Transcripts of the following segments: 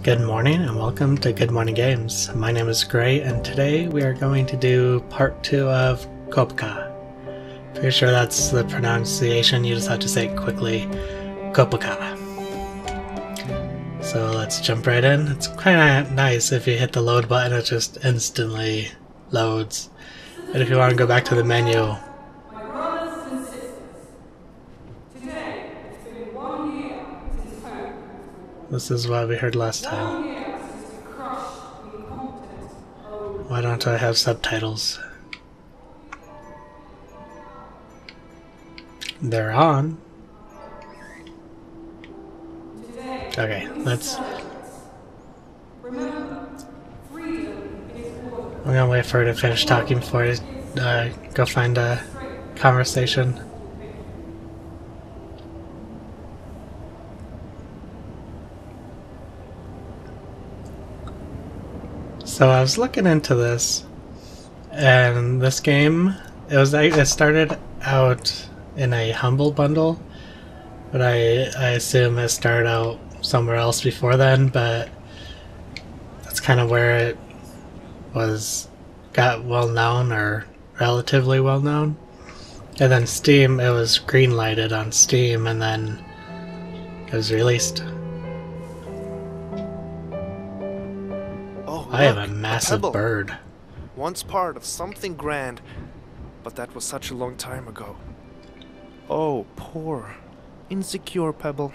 Good morning and welcome to Good Morning Games. My name is Gray and today we are going to do part 2 of Copoka. Pretty sure that's the pronunciation, you just have to say it quickly. Copoka. So let's jump right in. It's kind of nice if you hit the load button, it just instantly loads. But if you want to go back to the menu, this is what we heard last time. Why don't I have subtitles? They're on. Okay, let's... I'm gonna wait for her to finish talking before I go find a conversation. So I was looking into this, and this game, it started out in a Humble Bundle, but I assume it started out somewhere else before then, but that's kind of where it got well known, or relatively well known. And then Steam, it was green lighted on Steam, and then it was released. I have a massive bird. Once part of something grand, but that was such a long time ago. Oh, poor, insecure pebble.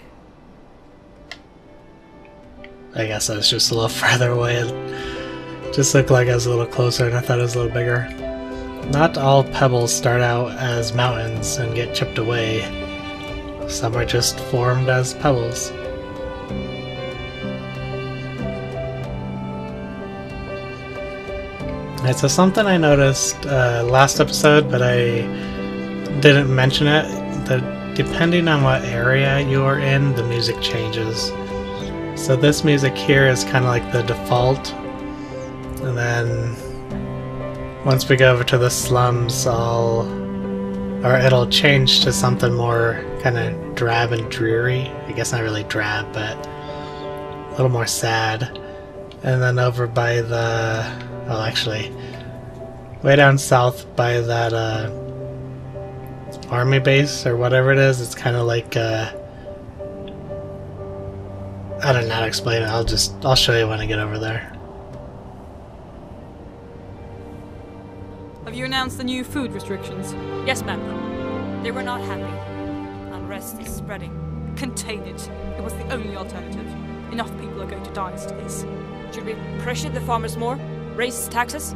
I guess I was just a little further away. It just looked like I was a little closer and I thought it was a little bigger. Not all pebbles start out as mountains and get chipped away. Some are just formed as pebbles. Right, so something I noticed last episode, but I didn't mention it, that depending on what area you're in, the music changes. So this music here is kind of like the default, and then once we go over to the slums, it'll change to something more kind of drab and dreary. I guess not really drab, but a little more sad. And then over by the... well, actually, way down south by that army base or whatever it is, it's kind of like I don't know how to explain it. I'll show you when I get over there. Have you announced the new food restrictions? Yes, ma'am. They were not happy. Unrest is spreading. Contain it. It was the only alternative. Enough people are going to die as it is. Should we pressure the farmers more? Raise taxes?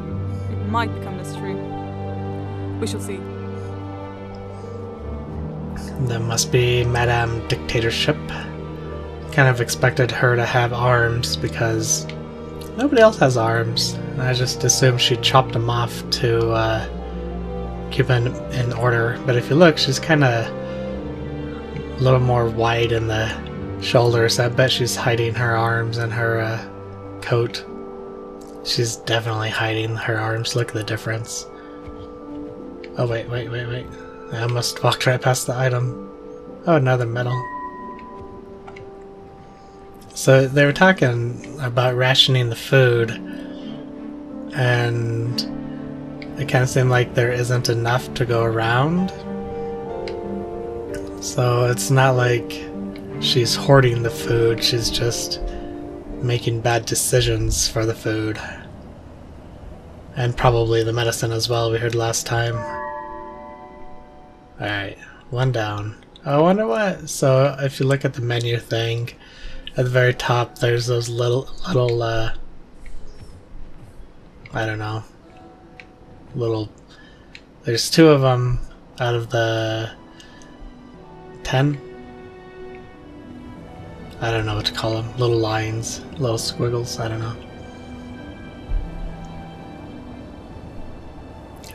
It might become necessary. We shall see. That must be Madame Dictatorship. Kind of expected her to have arms because nobody else has arms. And I just assumed she chopped them off to keep in order. But if you look, she's kind of a little more wide in the shoulders. I bet she's hiding her arms in her coat. She's definitely hiding her arms. Look at the difference. Oh, wait. I almost walked right past the item. Oh, another medal. So they were talking about rationing the food, and it kind of seemed like there isn't enough to go around. So it's not like she's hoarding the food, she's just making bad decisions for the food. And probably the medicine as well, we heard last time. Alright, one down. I wonder what... So if you look at the menu thing, at the very top there's those little I don't know. There's 2 of them out of the 10. I don't know what to call them. Little lines, little squiggles, I don't know.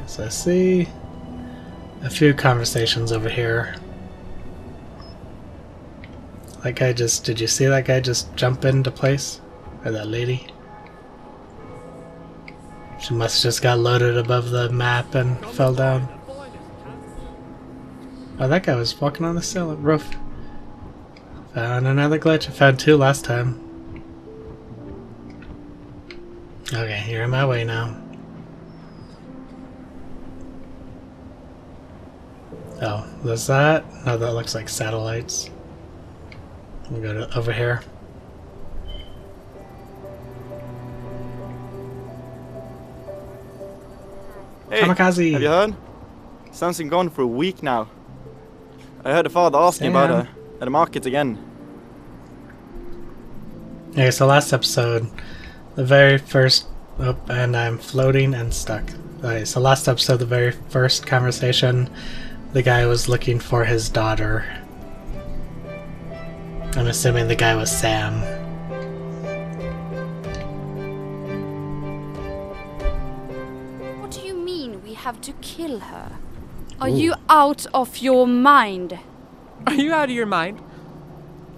So I see a few conversations over here. That guy just... Did you see that guy just jump into place? Or that lady? She must have just got loaded above the map and fell down. Oh, that guy was walking on the roof. Found another glitch. I found 2 last time. Okay, you're in my way now. Oh, there's that? No, that looks like satellites. We'll go to over here. Hey, Kamikaze! have you heard? Sam's been gone for a week now. I heard the father asking about her at the market again. Okay, so last episode, the very first... Oh, and I'm floating and stuck. Okay, so last episode, the very first conversation, the guy was looking for his daughter. I'm assuming the guy was Sam. What do you mean we have to kill her? Are you out of your mind? Are you out of your mind?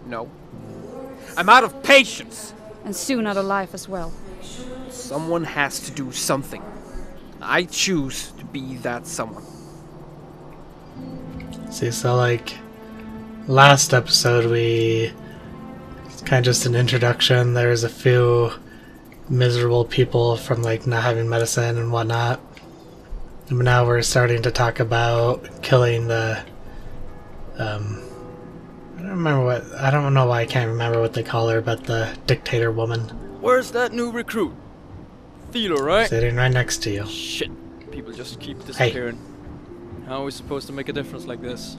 No. I'm out of patience! And soon out of life as well. Someone has to do something. I choose to be that someone. See, so like last episode it's kind of just an introduction. There's a few miserable people from like not having medicine and whatnot. And now we're starting to talk about killing the I don't know why I can't remember what they call her, but the dictator woman. Where's that new recruit? Theodore, right? Sitting right next to you. Shit. People just keep disappearing. How are we supposed to make a difference like this?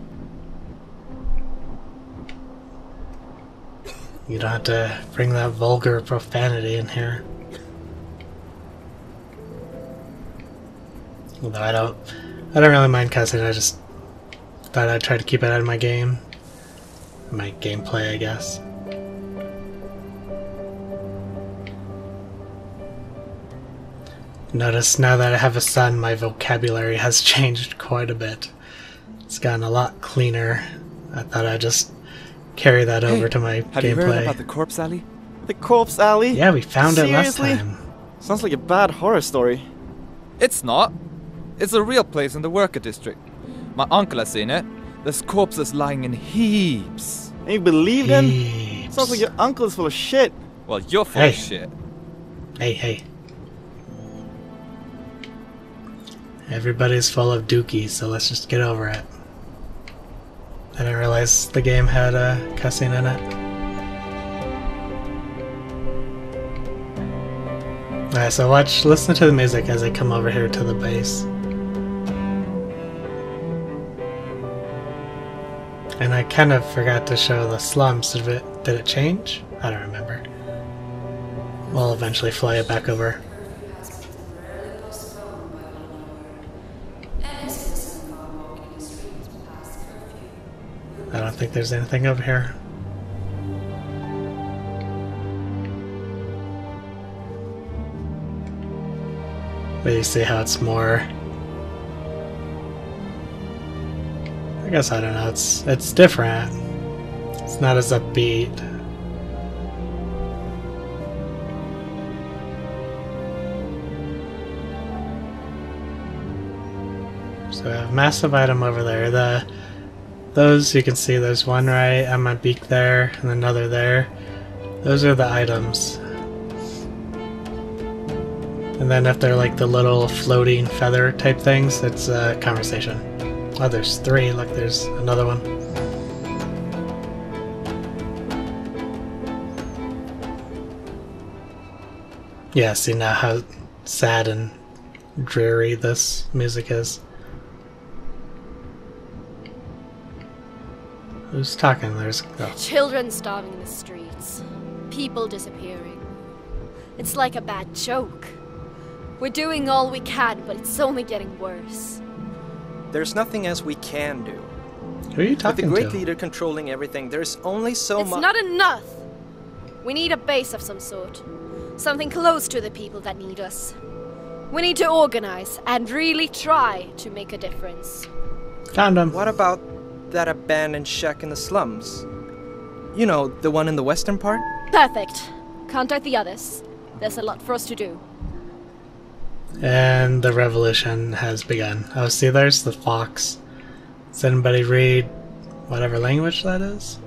You don't have to bring that vulgar profanity in here. Although I don't really mind cussing, I just thought I'd try to keep it out of my game. My gameplay, I guess. Notice now that I have a son, my vocabulary has changed quite a bit. It's gotten a lot cleaner. I thought I'd just carry that over to my Have you heard gameplay. about the corpse alley? The corpse alley? Yeah, we found it last Seriously? time. Sounds like a bad horror story. It's not. It's a real place in the worker district. My uncle has seen it. There's corpses lying in heaps. And you believe him? Heaps. Sounds like your uncle is full of shit. Well, you're full Hey. of shit. Hey. Everybody's full of dookies, so let's just get over it. I didn't realize the game had cussing in it. Alright, so listen to the music as I come over here to the base. And I kind of forgot to show the slums. Did it change? I don't remember. We'll eventually fly it back over. I don't think there's anything over here. But you see how it's more... I guess I don't know, it's different. It's not as upbeat. So we have a massive item over there. Those you can see, there's one right at my beak there, and another there. Those are the items. And then if they're like the little floating feather type things, it's a conversation. Oh, there's three. Look, there's another one. Yeah, see now how sad and dreary this music is. Who's talking? There's... Oh. Children starving in the streets. People disappearing. It's like a bad joke. We're doing all we can, but it's only getting worse. There's nothing else we can do. Who are you With the talking great to? leader controlling everything, there's only so much. It's not enough! We need a base of some sort. Something close to the people that need us. We need to organize and really try to make a difference. Found him. What about that abandoned shack in the slums? You know, the one in the western part? Perfect. Contact the others. There's a lot for us to do. And the revolution has begun. Oh, see, there's the fox. Does anybody read whatever language that is?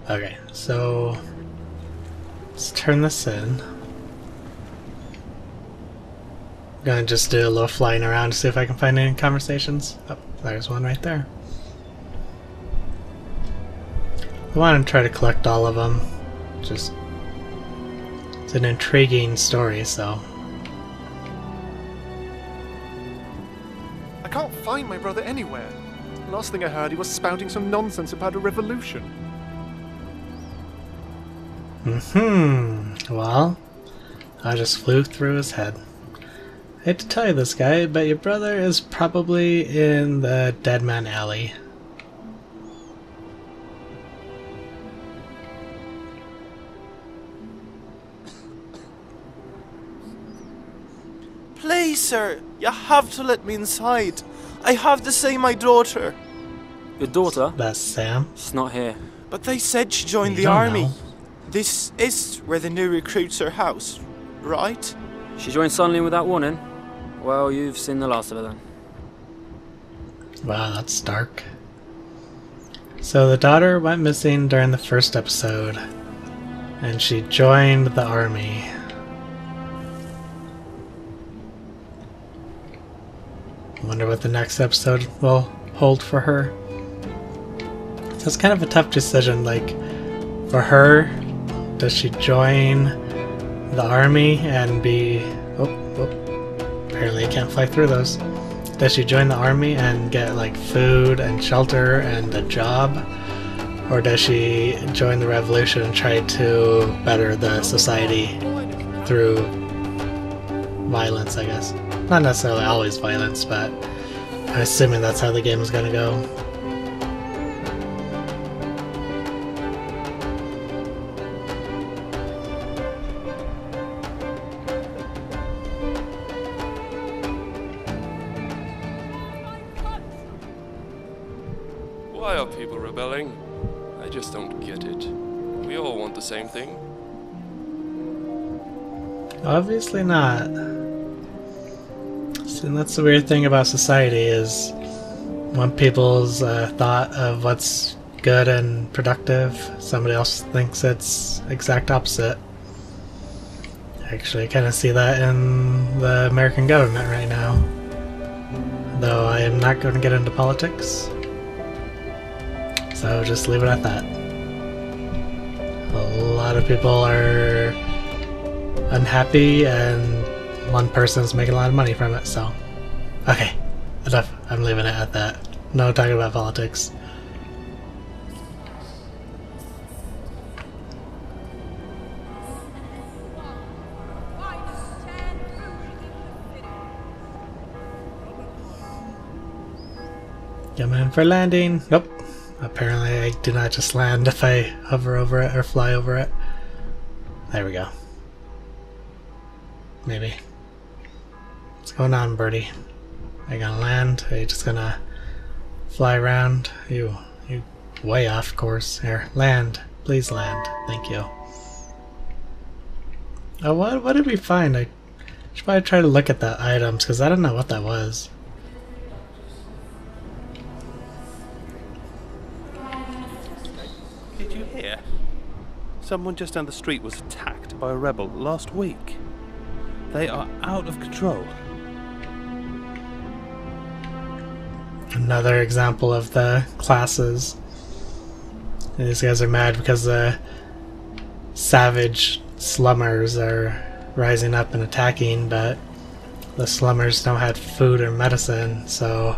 Okay, so Let's turn this in. I'm gonna just do a little flying around to see if I can find any conversations. Oh, there's one right there. I want to try to collect all of them. Just, it's an intriguing story, so. I can't find my brother anywhere. Last thing I heard, he was spouting some nonsense about a revolution. Well, I just flew through his head. I hate to tell you this, guy, but your brother is probably in the Dead Man Alley. Please, sir, you have to let me inside. I have to see my daughter. Your daughter? That's Sam. She's not here. But they said she joined the don't army. know. This is where the new recruits are housed, right? She joined suddenly without warning? Well, you've seen the last of her then. Wow, that's dark. So the daughter went missing during the first episode, and she joined the army. Wonder what the next episode will hold for her. So it's kind of a tough decision, like, for her, does she join the army and be... apparently I can't fly through those. Does she join the army and get, like, food and shelter and a job? Or does she join the revolution and try to better the society through violence, I guess? Not necessarily always violence, but I'm assuming that's how the game is gonna go. Why are people rebelling? I just don't get it. We all want the same thing. Obviously not. And that's the weird thing about society is when people's thought of what's good and productive, somebody else thinks it's exact opposite. Actually, I kind of see that in the American government right now. Though I am not going to get into politics. So just leave it at that. A lot of people are unhappy and one person's making a lot of money from it, so... Okay, enough. I'm leaving it at that. No talking about politics. Coming in for landing. Nope. Apparently I do not just land if I hover over it or fly over it. There we go. Maybe. What's going on, birdie? Are you gonna land? Are you just gonna fly around? You way off course. Here, land. Please land. Thank you. Oh, what did we find? I should probably try to look at the items, because I don't know what that was. Did you hear? Someone just down the street was attacked by a rebel last week. They are out of control. Another example of the classes. These guys are mad because the savage slummers are rising up and attacking, but the slummers don't have food or medicine, so...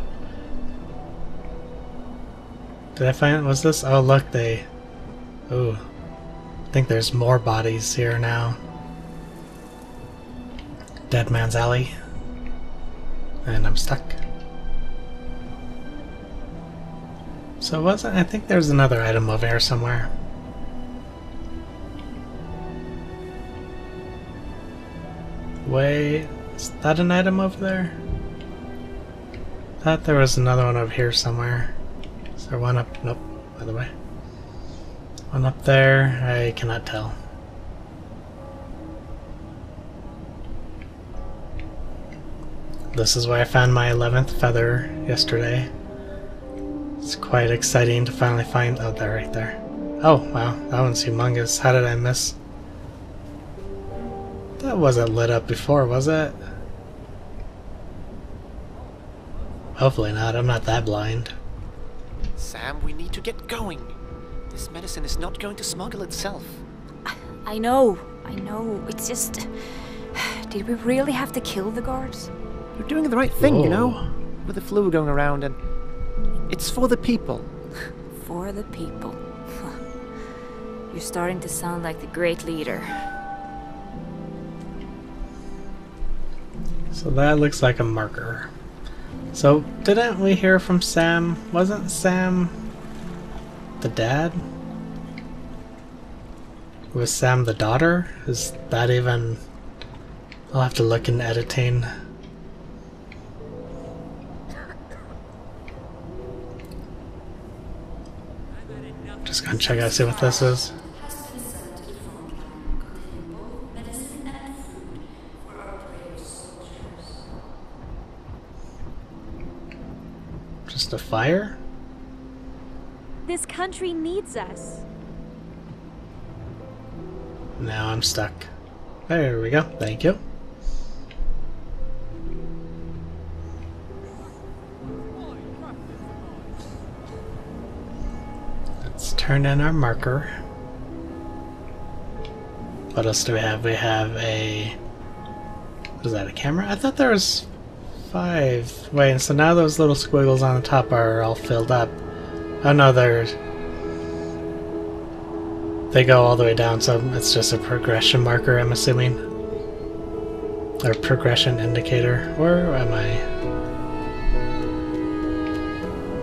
Did I find... was this? Oh look, they... Ooh. I think there's more bodies here now. Dead Man's Alley. And I'm stuck. So wasn't... I think there's another item over here somewhere. Wait... Is that an item over there? Thought there was another one over here somewhere. Is there one up... Nope, by the way. One up there? I cannot tell. This is where I found my 11th feather yesterday. It's quite exciting to finally find... Oh, they're right there. Oh, wow, that one's humongous. How did I miss That wasn't lit up before, was it? Hopefully not, I'm not that blind. Sam, we need to get going. This medicine is not going to smuggle itself. I know. It's just... Did we really have to kill the guards? You're doing the right thing, you know? With the flu going around and... It's for the people. For the people. You're starting to sound like the great leader. So that looks like a marker. So, didn't we hear from Sam? Wasn't Sam the dad? Was Sam the daughter? Is that even... I'll have to look in editing. Just gonna check out, see what this is. Just a fire? This country needs us. Now I'm stuck. There we go. Thank you. Let's turn in our marker. What else do we have? We have a... What is that, a camera? I thought there was 5. Wait, so now those little squiggles on the top are all filled up. Oh no, they go all the way down, so it's just a progression marker, I'm assuming. Or progression indicator. Where am I?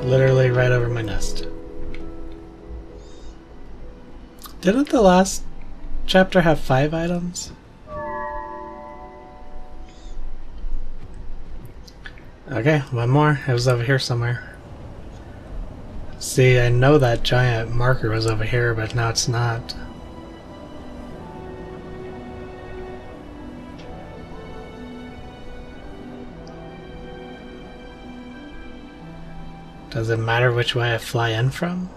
Literally right over my nest. Didn't the last chapter have 5 items? Okay, one more. It was over here somewhere. See, I know that giant marker was over here, but now it's not. Does it matter which way I fly in from?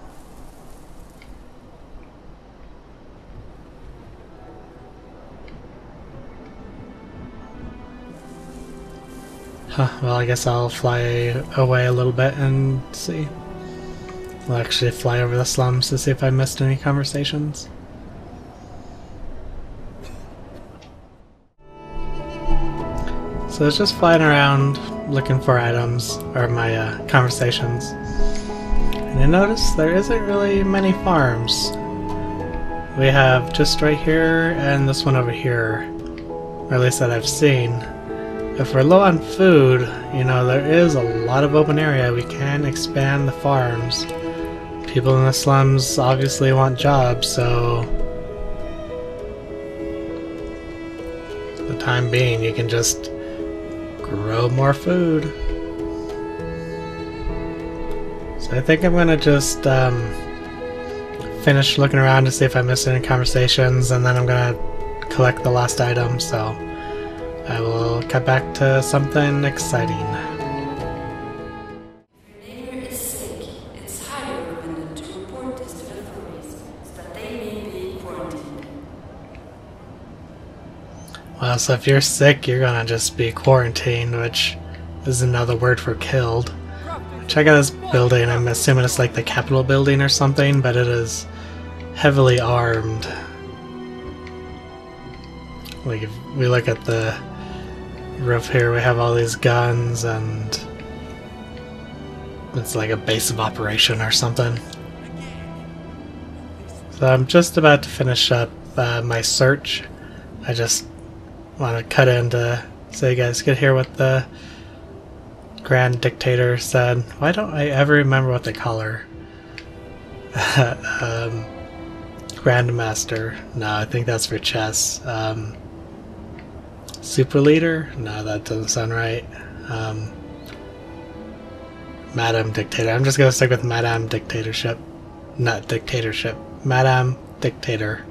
Huh, well I guess I'll fly away a little bit and see. I'll actually fly over the slums to see if I missed any conversations. So it's just flying around looking for items, or my conversations. And I noticed there isn't really many farms. We have just right here and this one over here, or at least that I've seen. If we're low on food, you know, there is a lot of open area. We can expand the farms. People in the slums obviously want jobs, so for the time being you can just grow more food. So I think I'm gonna just finish looking around to see if I missed any conversations, and then I'm gonna collect the last item, so I will cut back to something exciting. Well, so if you're sick, you're gonna just be quarantined, which is another word for killed. Check out this building. I'm assuming it's like the Capitol building or something, but it is heavily armed. Like if we look at the roof here, we have all these guns, and it's like a base of operation or something. So I'm just about to finish up my search. I just want to cut in so you guys could hear what the Grand Dictator said. Why don't I ever remember what they call her? Grandmaster. No, I think that's for chess. Super Leader? No, that doesn't sound right. Madam Dictator. I'm just gonna stick with Madame Dictatorship. Not Dictatorship. Madame Dictator.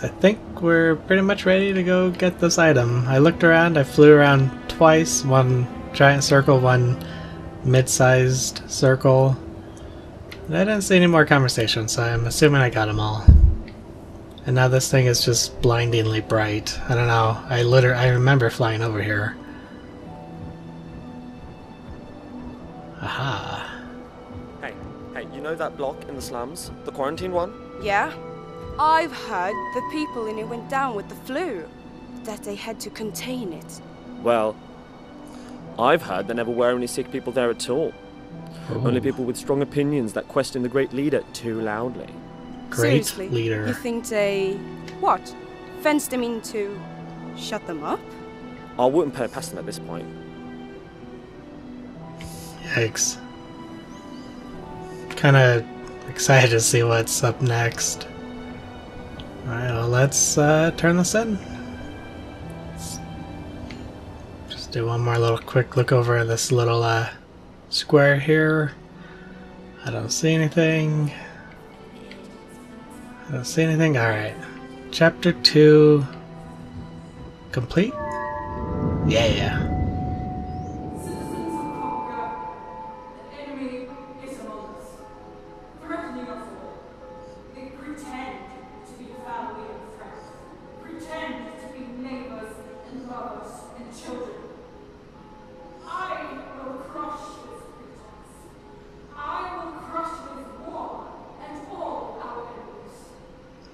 I think we're pretty much ready to go get this item. I looked around, I flew around twice, one giant circle, one mid-sized circle. And I didn't see any more conversation, so I'm assuming I got them all. And now this thing is just blindingly bright. I don't know. I remember flying over here. Aha. Hey, you know that block in the slums? The quarantine one? Yeah? I've heard the people in it went down with the flu. That they had to contain it. Well, I've heard there never were any sick people there at all. Ooh. Only people with strong opinions that question the great leader too loudly. Great Seriously, leader. You think they... what? Fenced them in to shut them up? I wouldn't put it past them at this point. Yikes. Kinda excited to see what's up next. Alright, well let's turn this in. Let's just do one more little quick look over this little square here. I don't see anything. I don't see anything. Alright. Chapter 2 complete? Yeah.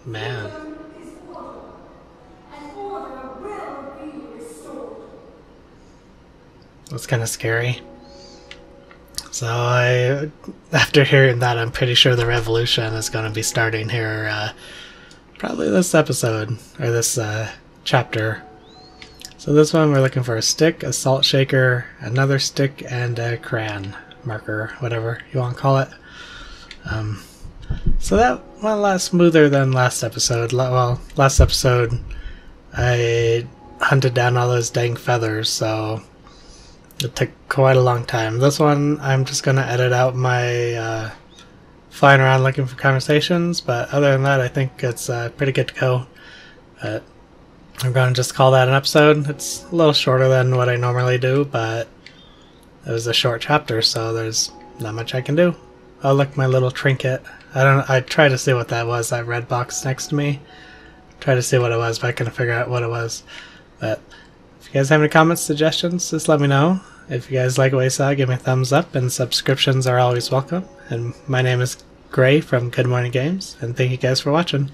Man. That's kind of scary. So after hearing that, I'm pretty sure the revolution is going to be starting here, probably this episode, or this chapter. So this one we're looking for a stick, a salt shaker, another stick, and a crayon marker, whatever you want to call it. So that went a lot smoother than last episode. Well, last episode I hunted down all those dang feathers, so it took quite a long time. This one I'm just going to edit out my flying around looking for conversations, but other than that I think it's pretty good to go. But I'm going to just call that an episode. It's a little shorter than what I normally do, but it was a short chapter, so there's not much I can do. Oh look, my little trinket. I tried to see what that was, that red box next to me. Tried to see what it was, but I couldn't figure out what it was. But if you guys have any comments, suggestions, just let me know. If you guys like what you saw, give me a thumbs up, and subscriptions are always welcome. And my name is Gray from Good Morning Games, and thank you guys for watching.